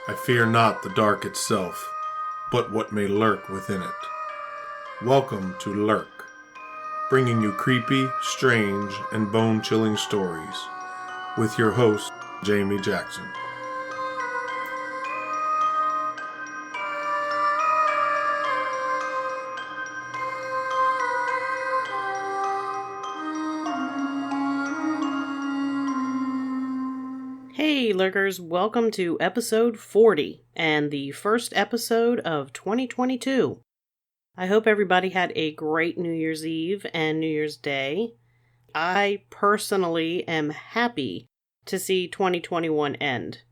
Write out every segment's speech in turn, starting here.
I fear not the dark itself, but what may lurk within it. Welcome to Lurk, bringing you creepy, strange, and bone-chilling stories, with your host, Jamie Jackson. Hey Lurkers, welcome to episode 40 and the first episode of 2022. I hope everybody had a great New Year's Eve and New Year's Day. I personally am happy to see 2021 end.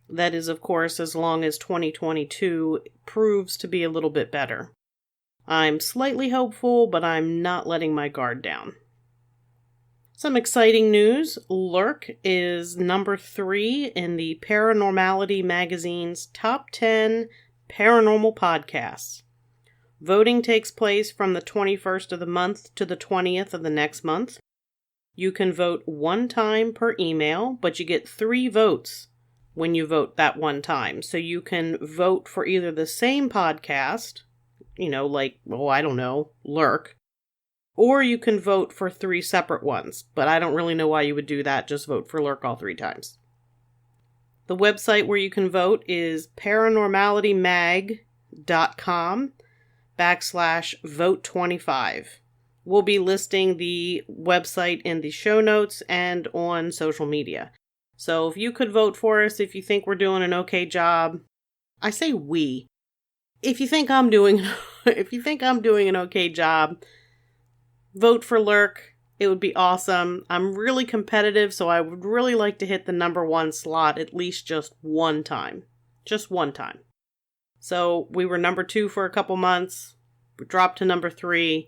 That is, of course, as long as 2022 proves to be a little bit better. I'm slightly hopeful, but I'm not letting my guard down. Some exciting news. Lurk is number 3 in the Paranormality magazine's top 10 paranormal podcasts. Voting takes place from the 21st of the month to the 20th of the next month. You can vote one time per email, but you get 3 votes when you vote that one time. So you can vote for either the same podcast, Lurk, or you can vote for 3 separate ones, but I don't really know why you would do that. Just vote for Lurk all 3 times. The website where you can vote is paranormalitymag.com/vote25. We'll be listing the website in the show notes and on social media. So if you could vote for us, if you think we're doing an okay job, I say we. If you think I'm doing an okay job, vote for Lurk. It would be awesome. I'm really competitive, so I would really like to hit the number 1 slot at least just one time. Just one time. So we were number 2 for a couple months. We dropped to number 3.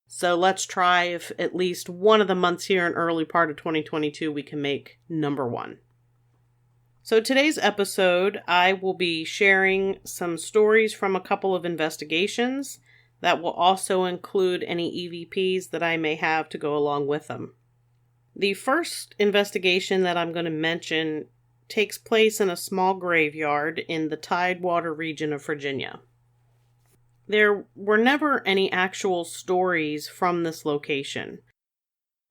So let's try if at least one of the months here in early part of 2022 we can make number 1. So today's episode, I will be sharing some stories from a couple of investigations that will also include any EVPs that I may have to go along with them. The first investigation that I'm going to mention takes place in a small graveyard in the Tidewater region of Virginia. There were never any actual stories from this location,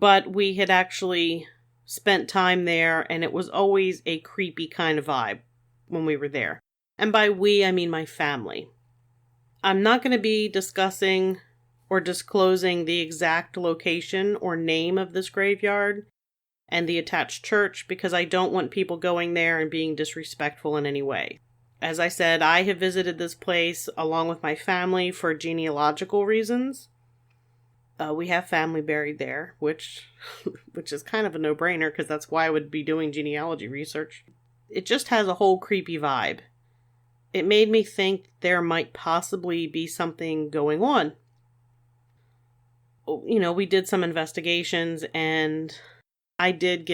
but we had actually spent time there, and it was always a creepy kind of vibe when we were there. And by we, I mean my family. I'm not going to be discussing or disclosing the exact location or name of this graveyard and the attached church because I don't want people going there and being disrespectful in any way. As I said, I have visited this place along with my family for genealogical reasons. We have family buried there, which is kind of a no-brainer because that's why I would be doing genealogy research. It just has a whole creepy vibe. It made me think there might possibly be something going on. We did some investigations, and I did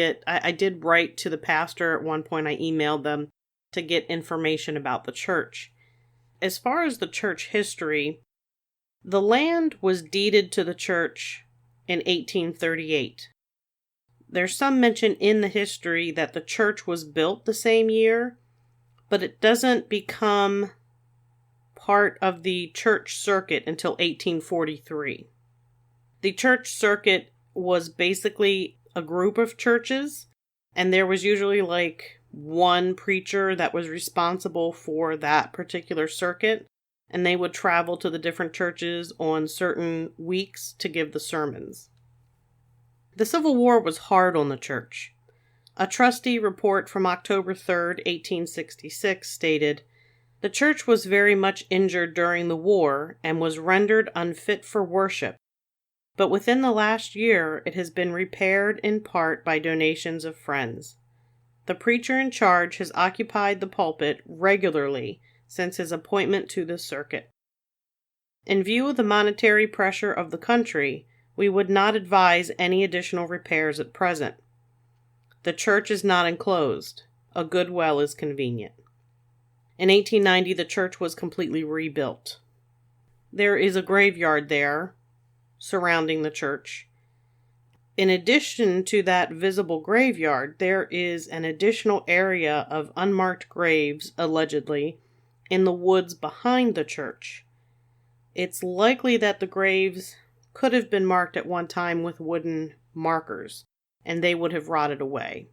write to the pastor at one point. I emailed them to get information about the church. As far as the church history, the land was deeded to the church in 1838. There's some mention in the history that the church was built the same year, but it doesn't become part of the church circuit until 1843. The church circuit was basically a group of churches, and there was usually one preacher that was responsible for that particular circuit, and they would travel to the different churches on certain weeks to give the sermons. The Civil War was hard on the church. A trustee report from October 3rd, 1866 stated, "The church was very much injured during the war and was rendered unfit for worship, but within the last year it has been repaired in part by donations of friends. The preacher in charge has occupied the pulpit regularly since his appointment to this circuit. In view of the monetary pressure of the country, we would not advise any additional repairs at present. The church is not enclosed. A good well is convenient." In 1890, the church was completely rebuilt. There is a graveyard there surrounding the church. In addition to that visible graveyard, there is an additional area of unmarked graves, allegedly, in the woods behind the church. It's likely that the graves could have been marked at one time with wooden markers, and they would have rotted away.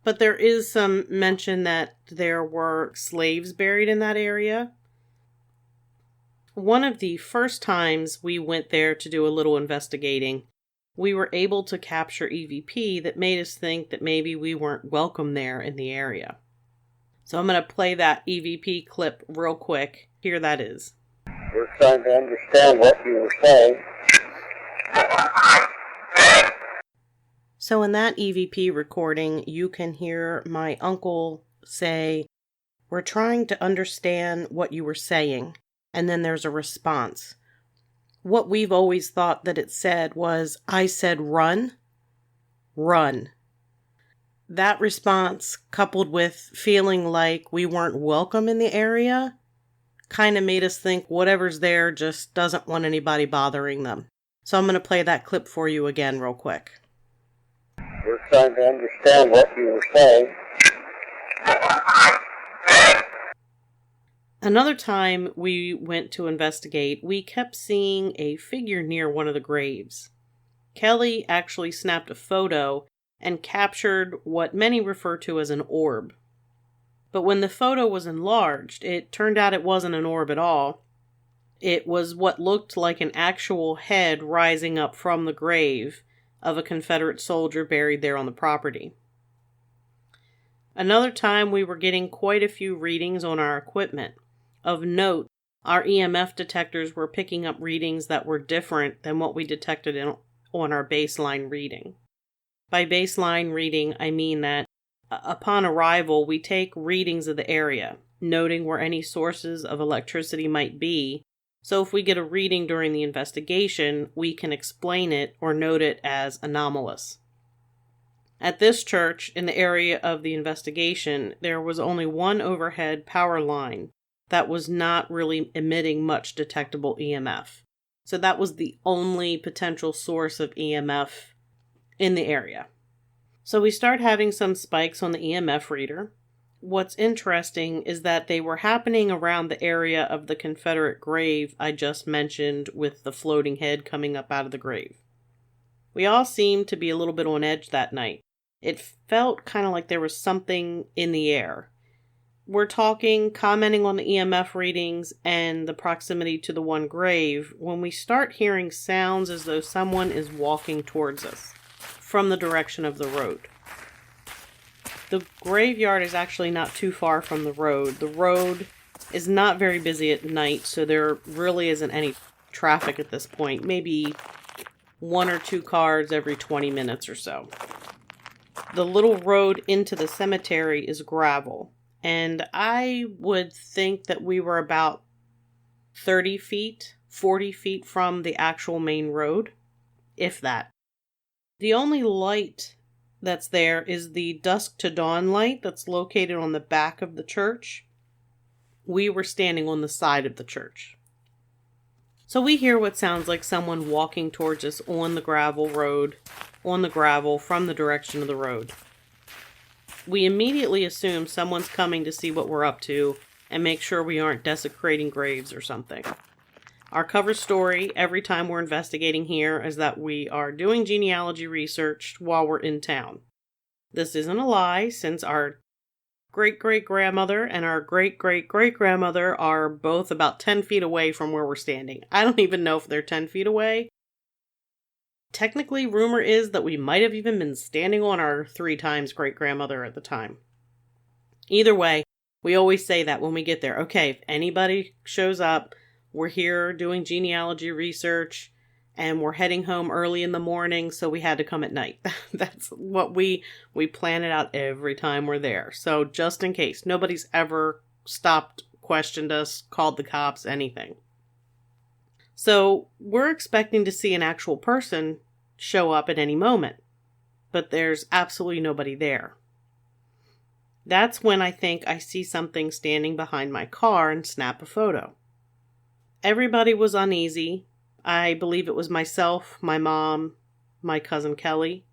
But there is some mention that there were slaves buried in that area. One of the first times we went there to do a little investigating, we were able to capture EVP that made us think that maybe we weren't welcome there in the area. So I'm going to play that EVP clip real quick. Here that is. We're trying to understand what you were saying. So in that EVP recording, you can hear my uncle say, "We're trying to understand what you were saying." And then there's a response. What we've always thought that it said was, "I said run, run." That response, coupled with feeling like we weren't welcome in the area, kind of made us think whatever's there just doesn't want anybody bothering them. So I'm going to play that clip for you again real quick. We're trying to understand what you were saying. Another time we went to investigate, we kept seeing a figure near one of the graves. Kelly actually snapped a photo and captured what many refer to as an orb. But when the photo was enlarged, it turned out it wasn't an orb at all. It was what looked like an actual head rising up from the grave of a Confederate soldier buried there on the property. Another time we were getting quite a few readings on our equipment. Of note, our EMF detectors were picking up readings that were different than what we detected on our baseline reading. By baseline reading, I mean that upon arrival, we take readings of the area, noting where any sources of electricity might be, so if we get a reading during the investigation, we can explain it or note it as anomalous. At this church, in the area of the investigation, there was only one overhead power line that was not really emitting much detectable EMF. So that was the only potential source of EMF in the area. So we start having some spikes on the EMF reader. What's interesting is that they were happening around the area of the Confederate grave I just mentioned with the floating head coming up out of the grave. We all seemed to be a little bit on edge that night. It felt kind of like there was something in the air. We're commenting on the EMF readings and the proximity to the one grave when we start hearing sounds as though someone is walking towards us from the direction of the road. The graveyard is actually not too far from the road. The road is not very busy at night, so there really isn't any traffic at this point. Maybe 1 or 2 cars every 20 minutes or so. The little road into the cemetery is gravel, and I would think that we were about 30 feet, 40 feet from the actual main road, if that. The only light that's there is the dusk to dawn light that's located on the back of the church. We were standing on the side of the church. So we hear what sounds like someone walking towards us on the gravel from the direction of the road. We immediately assume someone's coming to see what we're up to and make sure we aren't desecrating graves or something. Our cover story every time we're investigating here is that we are doing genealogy research while we're in town. This isn't a lie, since our great-great-grandmother and our great-great-great-grandmother are both about 10 feet away from where we're standing. I don't even know if they're 10 feet away. Technically, rumor is that we might have even been standing on our 3 times great-grandmother at the time. Either way, we always say that when we get there. Okay, if anybody shows up, we're here doing genealogy research, and we're heading home early in the morning, so we had to come at night. That's what we plan it out every time we're there. So just in case, nobody's ever stopped, questioned us, called the cops, anything. So we're expecting to see an actual person show up at any moment, but there's absolutely nobody there. That's when I think I see something standing behind my car and snap a photo. Everybody was uneasy. I believe it was myself, my mom, my cousin Kelly.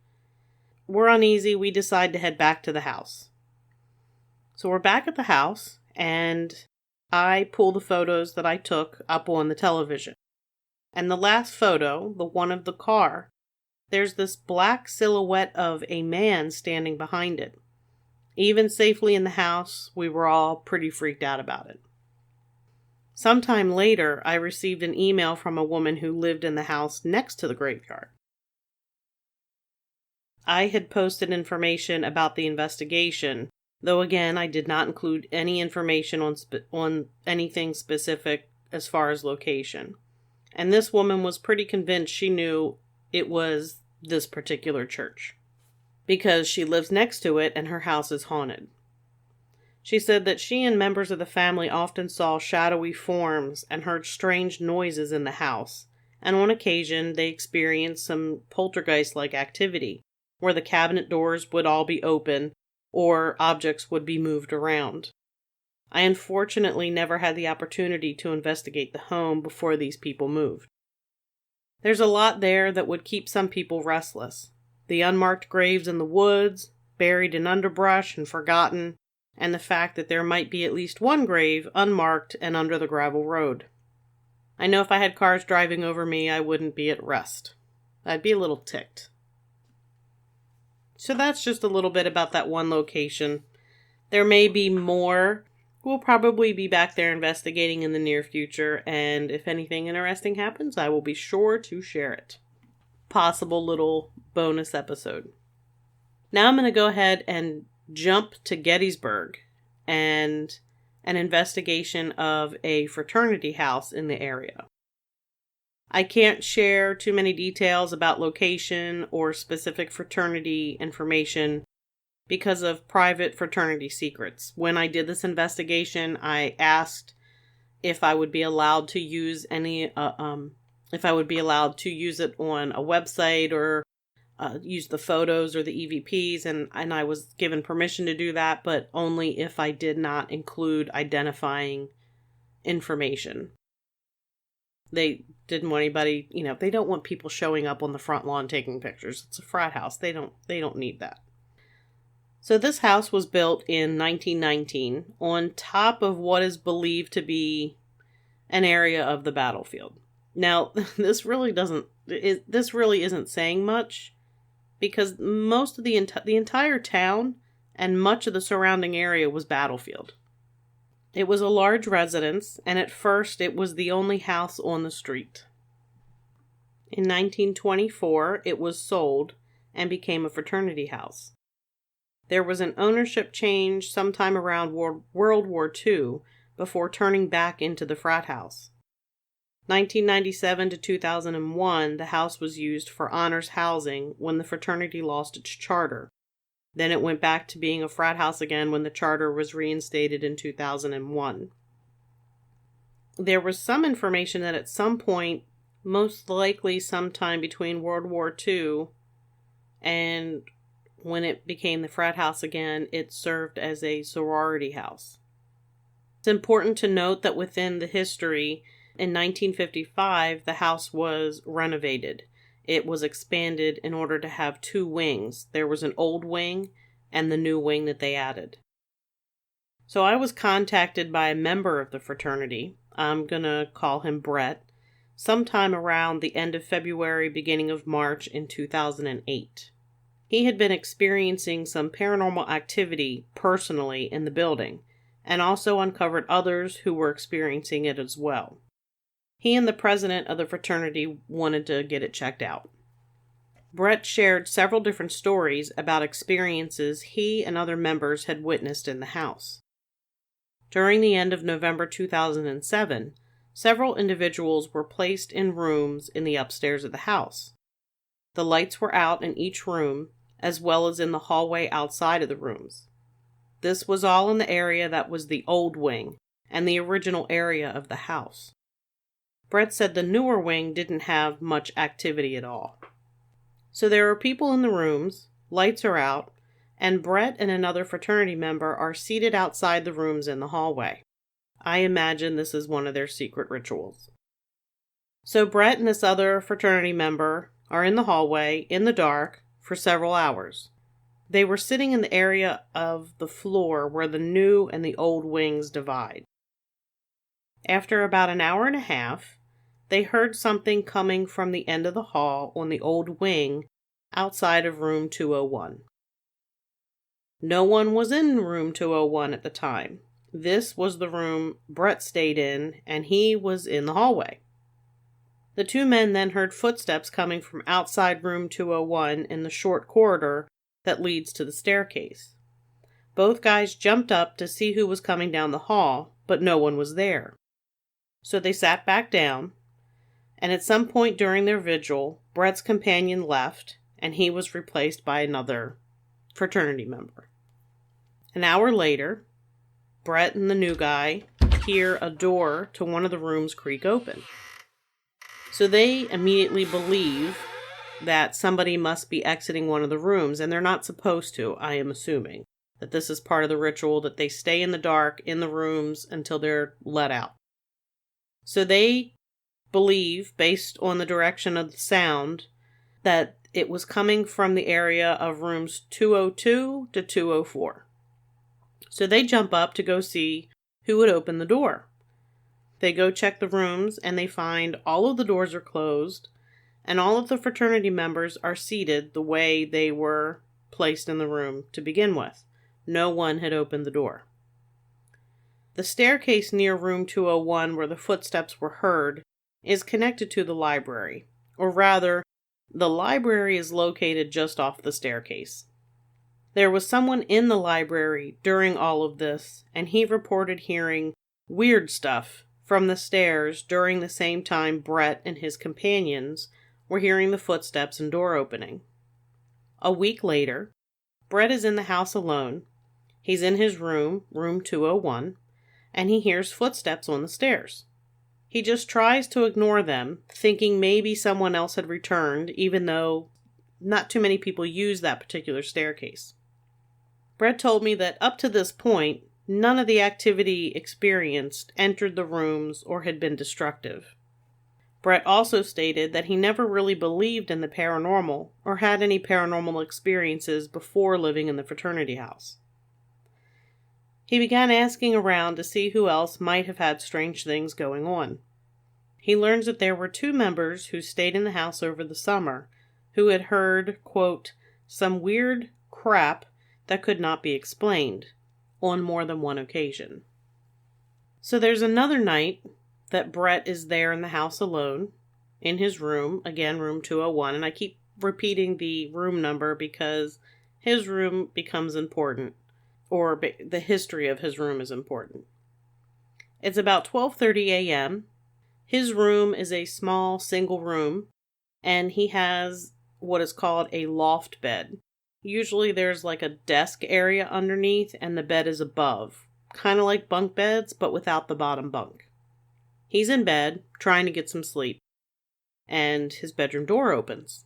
We're uneasy. We decide to head back to the house. So we're back at the house, and I pull the photos that I took up on the television. And the last photo, the one of the car, there's this black silhouette of a man standing behind it. Even safely in the house, we were all pretty freaked out about it. Sometime later, I received an email from a woman who lived in the house next to the graveyard. I had posted information about the investigation, though again, I did not include any information on anything specific as far as location. And this woman was pretty convinced she knew it was this particular church, because she lives next to it and her house is haunted. She said that she and members of the family often saw shadowy forms and heard strange noises in the house, and on occasion they experienced some poltergeist-like activity, where the cabinet doors would all be open or objects would be moved around. I unfortunately never had the opportunity to investigate the home before these people moved. There's a lot there that would keep some people restless. The unmarked graves in the woods, buried in underbrush and forgotten, and the fact that there might be at least one grave unmarked and under the gravel road. I know if I had cars driving over me, I wouldn't be at rest. I'd be a little ticked. So that's just a little bit about that one location. There may be more. We'll probably be back there investigating in the near future, and if anything interesting happens, I will be sure to share it. Possible little bonus episode. Now I'm going to go ahead and jump to Gettysburg and an investigation of a fraternity house in the area. I can't share too many details about location or specific fraternity information because of private fraternity secrets. When I did this investigation, I asked if I would be allowed to use if I would be allowed to use it on a website or use the photos or the EVPs, and I was given permission to do that, but only if I did not include identifying information. They didn't want anybody, they don't want people showing up on the front lawn taking pictures. It's a frat house. They don't need that. So this house was built in 1919 on top of what is believed to be an area of the battlefield. Now, this really isn't saying much, because most of the entire town and much of the surrounding area was battlefield. It was a large residence, and at first it was the only house on the street. In 1924, it was sold and became a fraternity house. There was an ownership change sometime around World War II before turning back into the frat house. 1997 to 2001, the house was used for honors housing when the fraternity lost its charter. Then it went back to being a frat house again when the charter was reinstated in 2001. There was some information that at some point, most likely sometime between World War II and when it became the frat house again, it served as a sorority house. It's important to note that within the history, in 1955, the house was renovated. It was expanded in order to have two wings. There was an old wing and the new wing that they added. So I was contacted by a member of the fraternity. I'm going to call him Brett. Sometime around the end of February, beginning of March in 2008. He had been experiencing some paranormal activity personally in the building, and also uncovered others who were experiencing it as well. He and the president of the fraternity wanted to get it checked out. Brett shared several different stories about experiences he and other members had witnessed in the house. During the end of November 2007, several individuals were placed in rooms in the upstairs of the house. The lights were out in each room, as well as in the hallway outside of the rooms. This was all in the area that was the old wing and the original area of the house. Brett said the newer wing didn't have much activity at all. So there are people in the rooms, lights are out, and Brett and another fraternity member are seated outside the rooms in the hallway. I imagine this is one of their secret rituals. So Brett and this other fraternity member are in the hallway, in the dark, for several hours. They were sitting in the area of the floor where the new and the old wings divide. After about an hour and a half, they heard something coming from the end of the hall on the old wing outside of room 201. No one was in room 201 at the time. This was the room Brett stayed in, and he was in the hallway. The two men then heard footsteps coming from outside room 201 in the short corridor that leads to the staircase. Both guys jumped up to see who was coming down the hall, but no one was there. So they sat back down, and at some point during their vigil, Brett's companion left, and he was replaced by another fraternity member. An hour later, Brett and the new guy hear a door to one of the rooms creak open. So they immediately believe that somebody must be exiting one of the rooms, and they're not supposed to, I am assuming. That this is part of the ritual, that they stay in the dark in the rooms until they're let out. So they believe, based on the direction of the sound, that it was coming from the area of rooms 202 to 204. So they jump up to go see who would open the door. They go check the rooms, and they find all of the doors are closed, and all of the fraternity members are seated the way they were placed in the room to begin with. No one had opened the door. The staircase near room 201, where the footsteps were heard, is connected to the library, or rather, the library is located just off the staircase. There was someone in the library during all of this, and he reported hearing weird stuff from the stairs during the same time Brett and his companions were hearing the footsteps and door opening. A week later, Brett is in the house alone. He's in his room, room 201, and he hears footsteps on the stairs. He just tries to ignore them, thinking maybe someone else had returned, even though not too many people use that particular staircase. Brett told me that up to this point, none of the activity experienced entered the rooms or had been destructive. Brett also stated that he never really believed in the paranormal or had any paranormal experiences before living in the fraternity house. He began asking around to see who else might have had strange things going on. He learns that there were 2 members who stayed in the house over the summer who had heard, quote, some weird crap that could not be explained on more than one occasion. So there's another night that Brett is there in the house alone, in his room, again, room 201, and I keep repeating the room number because his room becomes important, or the history of his room is important. It's about 12:30 a.m. His room is a small single room, and he has what is called a loft bed. Usually there's like a desk area underneath, and the bed is above, kind of like bunk beds, but without the bottom bunk. He's in bed, trying to get some sleep, and his bedroom door opens.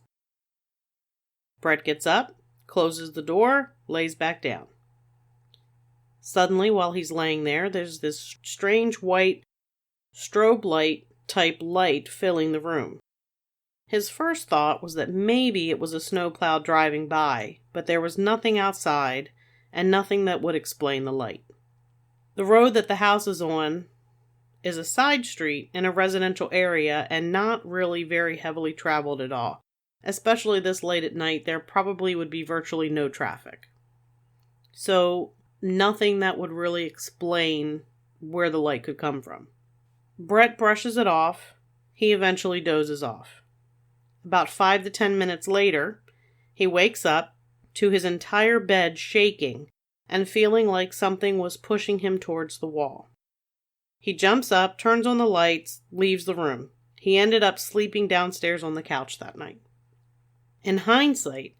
Brett gets up, closes the door, lays back down. Suddenly, while he's laying there, there's this strange white strobe light type light filling the room. His first thought was that maybe it was a snowplow driving by, but there was nothing outside and nothing that would explain the light. The road that the house is on is a side street in a residential area and not really very heavily traveled at all. Especially this late at night, there probably would be virtually no traffic. So, nothing that would really explain where the light could come from. Brett brushes it off. He eventually dozes off. About 5 to 10 minutes later, he wakes up to his entire bed shaking and feeling like something was pushing him towards the wall. He jumps up, turns on the lights, leaves the room. He ended up sleeping downstairs on the couch that night. In hindsight,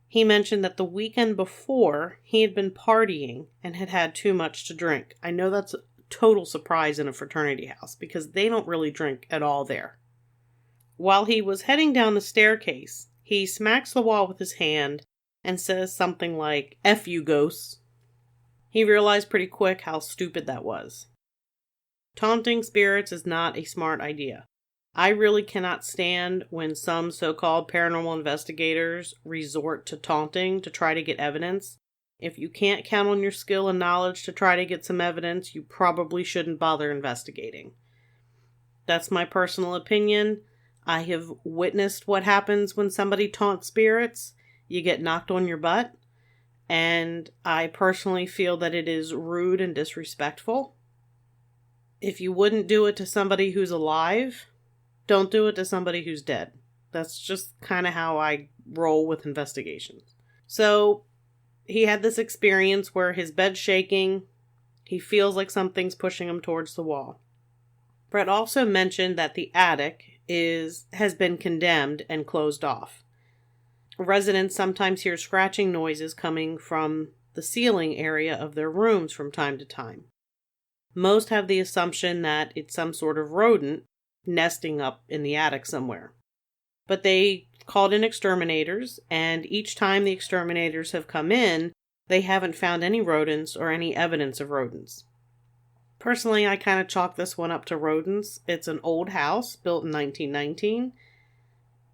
he mentioned that the weekend before, he had been partying and had had too much to drink. I know that's a total surprise in a fraternity house because they don't really drink at all there. While he was heading down the staircase, he smacks the wall with his hand and says something like, "F you, ghosts." He realized pretty quick how stupid that was. Taunting spirits is not a smart idea. I really cannot stand when some so-called paranormal investigators resort to taunting to try to get evidence. If you can't count on your skill and knowledge to try to get some evidence, you probably shouldn't bother investigating. That's my personal opinion. I have witnessed what happens when somebody taunts spirits. You get knocked on your butt. And I personally feel that it is rude and disrespectful. If you wouldn't do it to somebody who's alive, don't do it to somebody who's dead. That's just kind of how I roll with investigations. So, he had this experience where his bed's shaking. He feels like something's pushing him towards the wall. Brett also mentioned that the attic has been condemned and closed off. Residents sometimes hear scratching noises coming from the ceiling area of their rooms from time to time. Most have the assumption that it's some sort of rodent nesting up in the attic somewhere. But they called in exterminators, and each time the exterminators have come in, they haven't found any rodents or any evidence of rodents. Personally, I kind of chalk this one up to rodents. It's an old house built in 1919.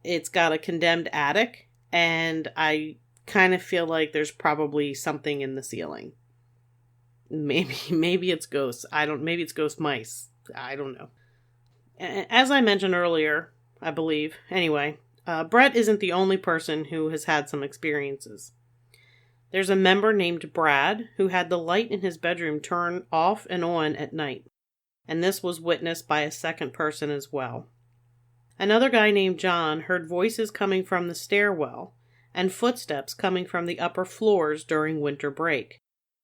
It's got a condemned attic. And I kind of feel like there's probably something in the ceiling. Maybe it's ghosts. Maybe it's ghost mice. I don't know. As I mentioned earlier, I believe. Anyway, Brett isn't the only person who has had some experiences. There's a member named Brad who had the light in his bedroom turn off and on at night. And this was witnessed by a second person as well. Another guy named John heard voices coming from the stairwell and footsteps coming from the upper floors during winter break.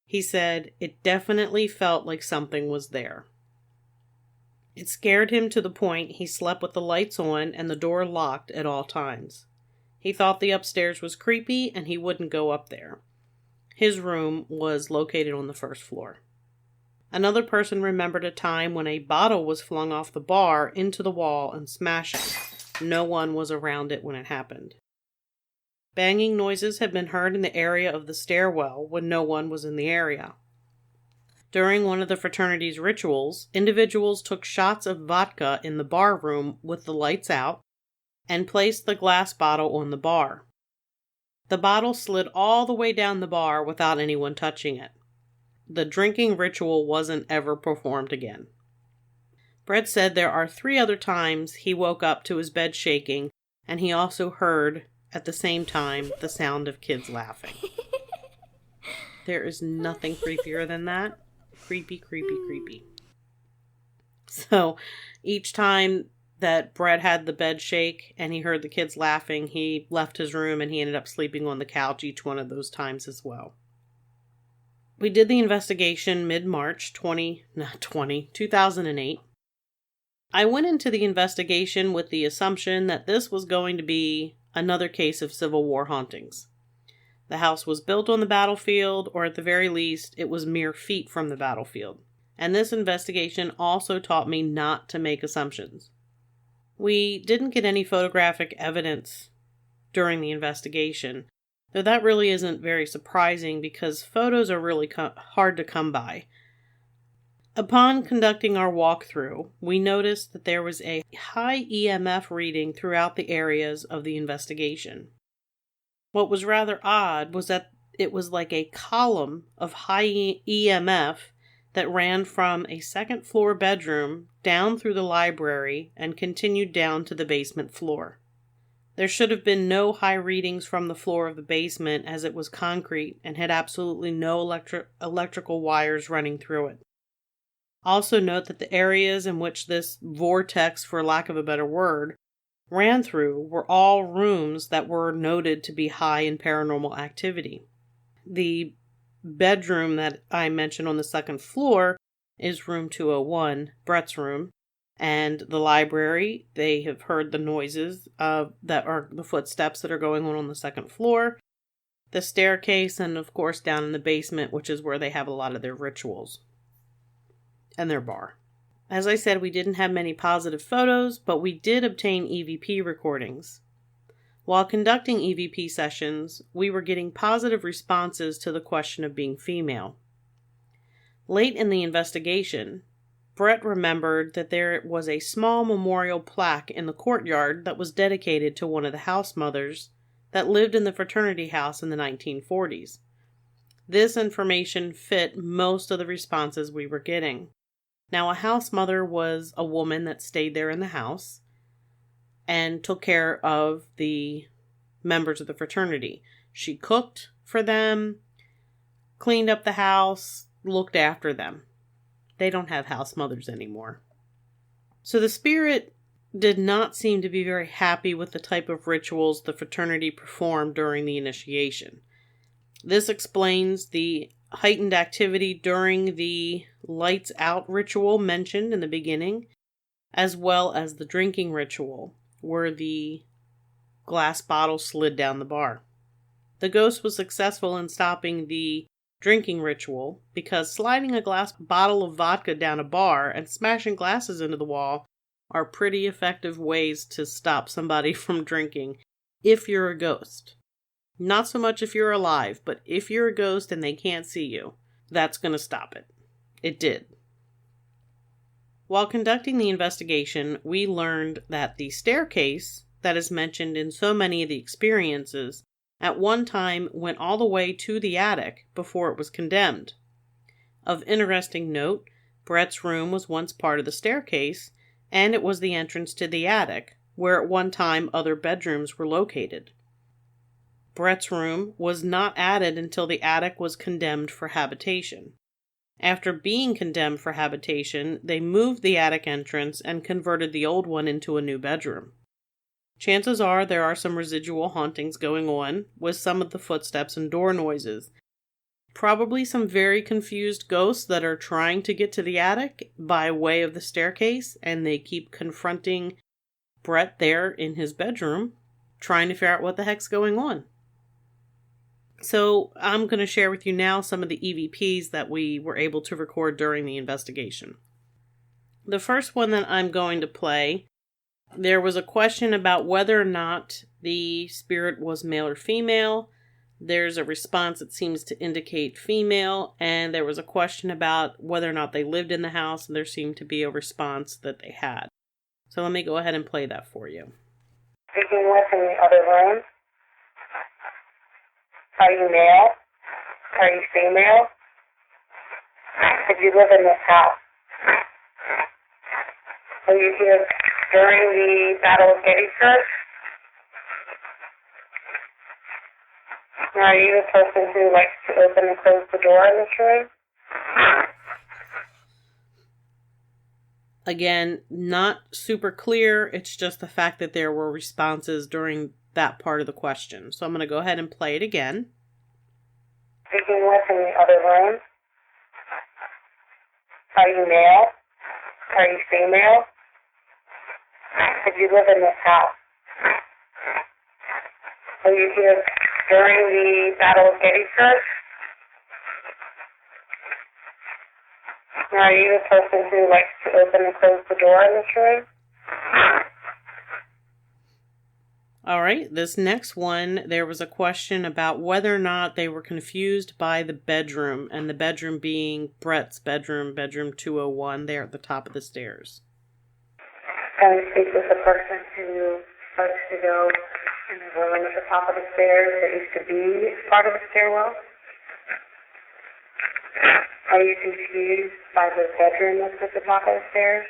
He said it definitely felt like something was there. It scared him to the point he slept with the lights on and the door locked at all times. He thought the upstairs was creepy and he wouldn't go up there. His room was located on the first floor. Another person remembered a time when a bottle was flung off the bar into the wall and smashing. No one was around it when it happened. Banging noises had been heard in the area of the stairwell when no one was in the area. During one of the fraternity's rituals, individuals took shots of vodka in the bar room with the lights out and placed the glass bottle on the bar. The bottle slid all the way down the bar without anyone touching it. The drinking ritual wasn't ever performed again. Brett said there are 3 other times he woke up to his bed shaking, and he also heard, at the same time, the sound of kids laughing. There is nothing creepier than that. Creepy, creepy, creepy. So, each time that Brett had the bed shake and he heard the kids laughing, he left his room and he ended up sleeping on the couch each one of those times as well. We did the investigation mid-March 2008. I went into the investigation with the assumption that this was going to be another case of Civil War hauntings. The house was built on the battlefield, or at the very least, it was mere feet from the battlefield. And this investigation also taught me not to make assumptions. We didn't get any photographic evidence during the investigation, though that really isn't very surprising because photos are really hard to come by. Upon conducting our walkthrough, we noticed that there was a high EMF reading throughout the areas of the investigation. What was rather odd was that it was like a column of high EMF that ran from a second floor bedroom down through the library and continued down to the basement floor. There should have been no high readings from the floor of the basement as it was concrete and had absolutely no electrical wires running through it. Also note that the areas in which this vortex, for lack of a better word, ran through were all rooms that were noted to be high in paranormal activity. The bedroom that I mentioned on the second floor is room 201, Brett's room, and the library. They have heard the noises that are the footsteps that are going on the second floor, the staircase, and of course down in the basement, which is where they have a lot of their rituals and their bar. As I said, we didn't have many positive photos, but we did obtain EVP recordings. While conducting EVP sessions, we were getting positive responses to the question of being female. Late in the investigation, Brett remembered that there was a small memorial plaque in the courtyard that was dedicated to one of the house mothers that lived in the fraternity house in the 1940s. This information fit most of the responses we were getting. Now, a house mother was a woman that stayed there in the house and took care of the members of the fraternity. She cooked for them, cleaned up the house, looked after them. They don't have house mothers anymore. So the spirit did not seem to be very happy with the type of rituals the fraternity performed during the initiation. This explains the heightened activity during the lights out ritual mentioned in the beginning, as well as the drinking ritual, where the glass bottle slid down the bar. The ghost was successful in stopping the drinking ritual because sliding a glass bottle of vodka down a bar and smashing glasses into the wall are pretty effective ways to stop somebody from drinking if you're a ghost. Not so much if you're alive, but if you're a ghost and they can't see you, that's going to stop it. It did. While conducting the investigation, we learned that the staircase that is mentioned in so many of the experiences at one time went all the way to the attic before it was condemned. Of interesting note, Brett's room was once part of the staircase, and it was the entrance to the attic, where at one time other bedrooms were located. Brett's room was not added until the attic was condemned for habitation. After being condemned for habitation, they moved the attic entrance and converted the old one into a new bedroom. Chances are there are some residual hauntings going on with some of the footsteps and door noises. Probably some very confused ghosts that are trying to get to the attic by way of the staircase, and they keep confronting Brett there in his bedroom, trying to figure out what the heck's going on. So I'm going to share with you now some of the EVPs that we were able to record during the investigation. The first one that I'm going to play, there was a question about whether or not the spirit was male or female. There's a response that seems to indicate female, and there was a question about whether or not they lived in the house, and there seemed to be a response that they had. So let me go ahead and play that for you. Speaking with in the other room. Are you male? Are you female? Did you live in this house? Were you here during the Battle of Gettysburg? Are you the person who likes to open and close the door in this room? Again, not super clear. It's just the fact that there were responses during that part of the question. So I'm going to go ahead and play it again. Speaking with in the other room. Are you male? Are you female? Did you live in this house? Were you here during the Battle of Gettysburg? Are you the person who likes to open and close the door in this room? All right, this next one, there was a question about whether or not they were confused by the bedroom, and the bedroom being Brett's bedroom, bedroom 201, there at the top of the stairs. Can I speak with the person who likes to go in the room at the top of the stairs that used to be part of the stairwell? Are you confused by the bedroom that's at the top of the stairs?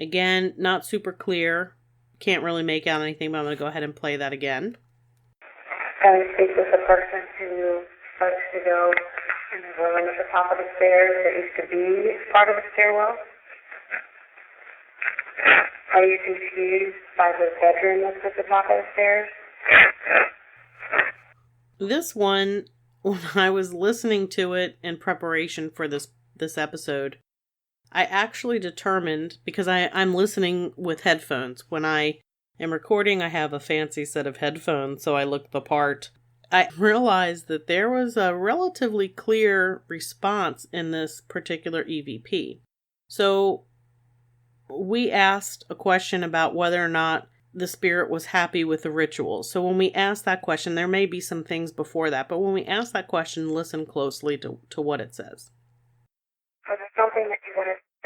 Again, not super clear. Can't really make out anything, but I'm going to go ahead and play that again. Can I speak with the person who likes to go in the room at the top of the stairs that used to be part of the stairwell? Are you confused by the bedroom that's at the top of the stairs? This one, when I was listening to it in preparation for this episode, I actually determined, because I'm listening with headphones. When I am recording, I have a fancy set of headphones, so I look the part. I realized that there was a relatively clear response in this particular EVP. So we asked a question about whether or not the spirit was happy with the ritual. So when we asked that question, there may be some things before that, but when we asked that question, listen closely to what it says.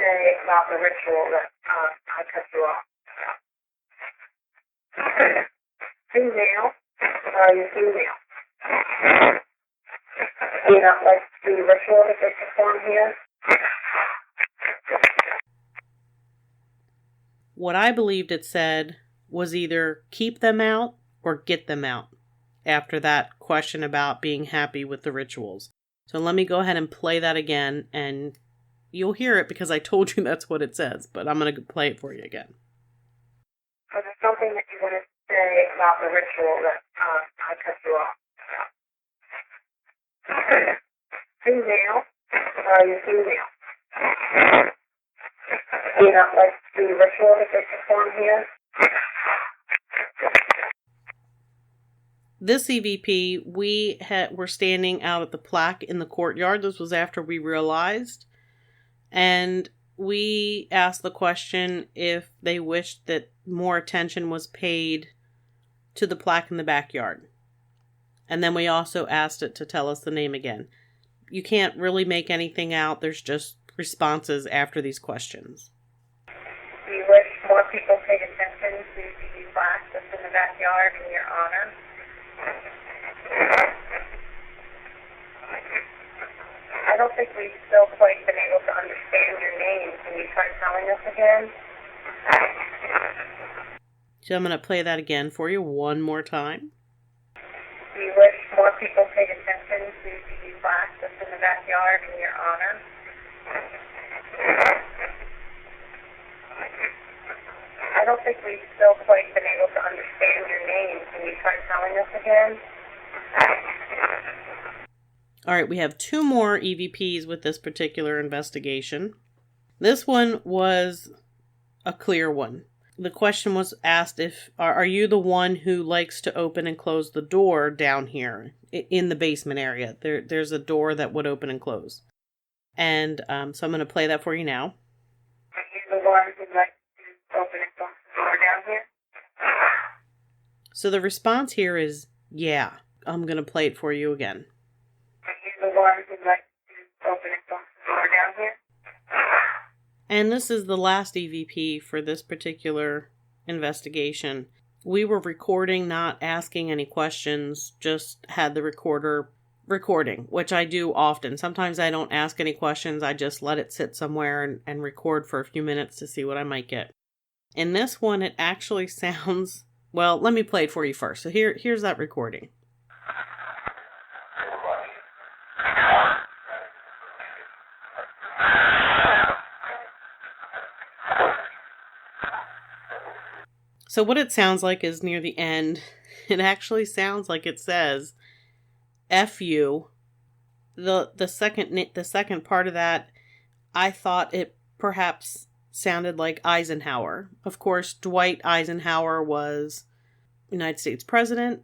say about the ritual that I cut you off? Are you male? Or are you female? Do you not like the ritual that they perform here? What I believed it said was either keep them out or get them out after that question about being happy with the rituals. So let me go ahead and play that again, and you'll hear it because I told you that's what it says, but I'm going to play it for you again. Is there something that you want to say about the ritual that I cut you off? Are you male? Or are you female? Do you not like the ritual that they perform here? This EVP, we were standing out at the plaque in the courtyard. This was after we realized. And we asked the question if they wished that more attention was paid to the plaque in the backyard. And then we also asked it to tell us the name again. You can't really make anything out. There's just responses after these questions. Do you wish more people paid attention to the plaque that's in the backyard in your honor? I don't think we've still quite been able to understand your name. Can you try telling us again? So I'm going to play that again for you one more time. Do you wish more people paid attention to the plaque that's in the backyard in your honor? I don't think we've still quite been able to understand your name. Can you try telling us again? All right, we have 2 more EVPs with this particular investigation. This one was a clear one. The question was asked if, are you the one who likes to open and close the door down here in the basement area? There's a door that would open and close. And so I'm going to play that for you now. Are you the one who likes to open and close the door down here? So the response here is, yeah. I'm going to play it for you again. Are you the one who likes to open and close the door down here? And this is the last EVP for this particular investigation. We were recording, not asking any questions, just had the recorder recording, which I do often. Sometimes I don't ask any questions, I just let it sit somewhere and record for a few minutes to see what I might get. In this one, it actually sounds... Well, let me play it for you first. So here's that recording. So what it sounds like is near the end, it actually sounds like it says, F you. The second part of that, I thought it perhaps sounded like Eisenhower. Of course, Dwight Eisenhower was United States president.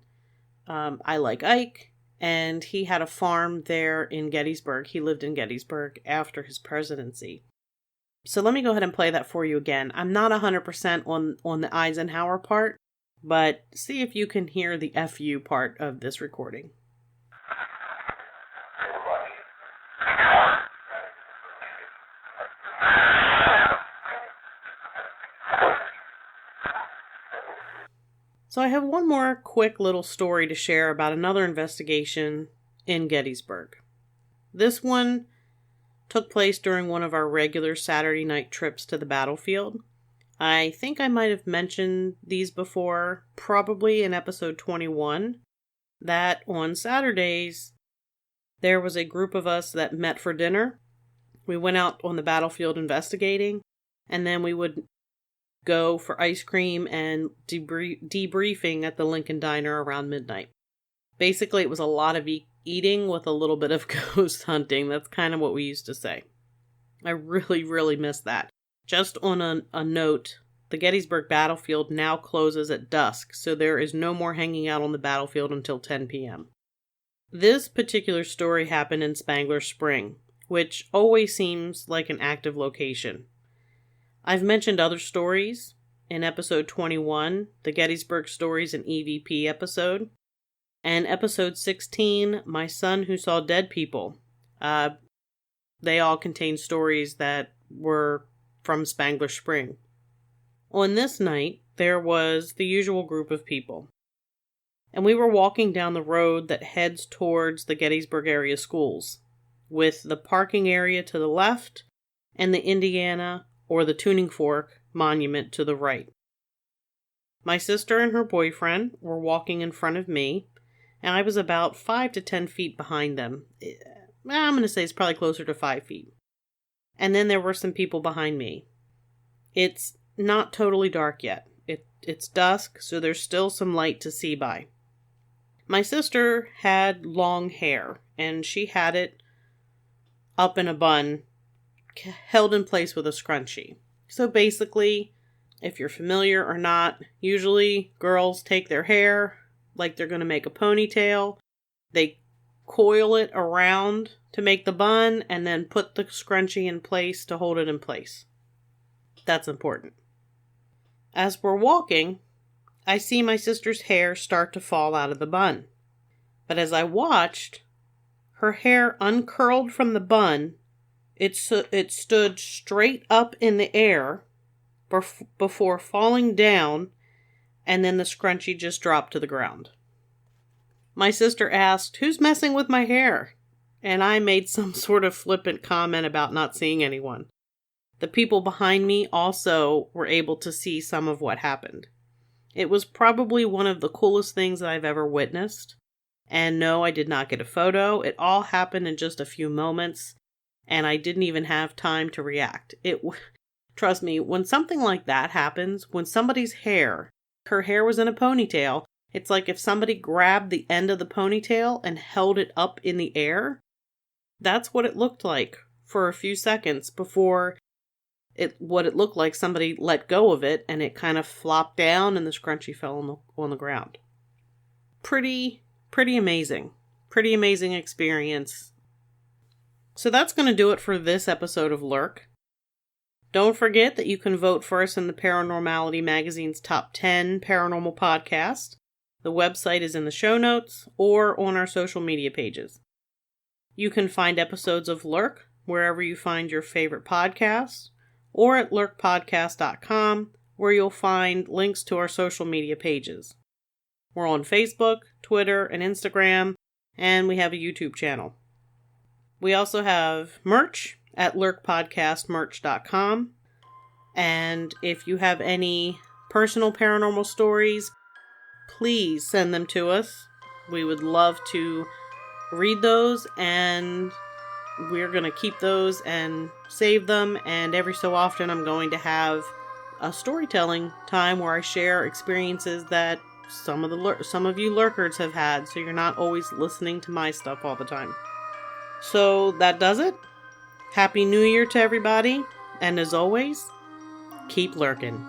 I like Ike, and he had a farm there in Gettysburg. He lived in Gettysburg after his presidency. So let me go ahead and play that for you again. I'm not 100% on the Eisenhower part, but see if you can hear the FU part of this recording. So I have one more quick little story to share about another investigation in Gettysburg. This one took place during one of our regular Saturday night trips to the battlefield. I think I might have mentioned these before, probably in episode 21, that on Saturdays, there was a group of us that met for dinner. We went out on the battlefield investigating, and then we would go for ice cream and debriefing at the Lincoln Diner around midnight. Basically, it was a lot of eating with a little bit of ghost hunting. That's kind of what we used to say. I really, really miss that. Just on a note, the Gettysburg battlefield now closes at dusk, so there is no more hanging out on the battlefield until 10 p.m. This particular story happened in Spangler Spring, which always seems like an active location. I've mentioned other stories in episode 21, the Gettysburg Stories and EVP episode, and episode 16, My Son Who Saw Dead People. They all contain stories that were from Spangler Spring. On this night, there was the usual group of people, and we were walking down the road that heads towards the Gettysburg area schools, with the parking area to the left and the Indiana or the Tuning Fork monument to the right. My sister and her boyfriend were walking in front of me, and I was about 5 to 10 feet behind them. I'm going to say it's probably closer to 5 feet. And then there were some people behind me. It's not totally dark yet. It's dusk, so there's still some light to see by. My sister had long hair, and she had it up in a bun, held in place with a scrunchie. So basically, if you're familiar or not, usually girls take their hair like they're going to make a ponytail. They coil it around to make the bun and then put the scrunchie in place to hold it in place. That's important. As we're walking, I see my sister's hair start to fall out of the bun. But as I watched, her hair uncurled from the bun. It stood straight up in the air before falling down, and then the scrunchie just dropped to the ground. My sister asked, "Who's messing with my hair?" And I made some sort of flippant comment about not seeing anyone. The people behind me also were able to see some of what happened. It was probably one of the coolest things that I've ever witnessed. And no, I did not get a photo. It all happened in just a few moments, and I didn't even have time to react. Trust me, when something like that happens, when somebody's hair, her hair was in a ponytail, it's like if somebody grabbed the end of the ponytail and held it up in the air. That's what it looked like for a few seconds before what it looked like somebody let go of it and it kind of flopped down and the scrunchie fell on the ground. Pretty amazing. Pretty amazing experience. So that's going to do it for this episode of Lurk. Don't forget that you can vote for us in the Paranormality Magazine's Top 10 Paranormal Podcast. The website is in the show notes or on our social media pages. You can find episodes of Lurk wherever you find your favorite podcasts or at lurkpodcast.com, where you'll find links to our social media pages. We're on Facebook, Twitter, and Instagram, and we have a YouTube channel. We also have merch at lurkpodcastmerch.com. And if you have any personal paranormal stories, please send them to us. We would love to read those, and we're going to keep those and save them. And every so often I'm going to have a storytelling time where I share experiences that some of you lurkers have had, so you're not always listening to my stuff all the time. So that does it. Happy New Year to everybody, and as always, keep lurking.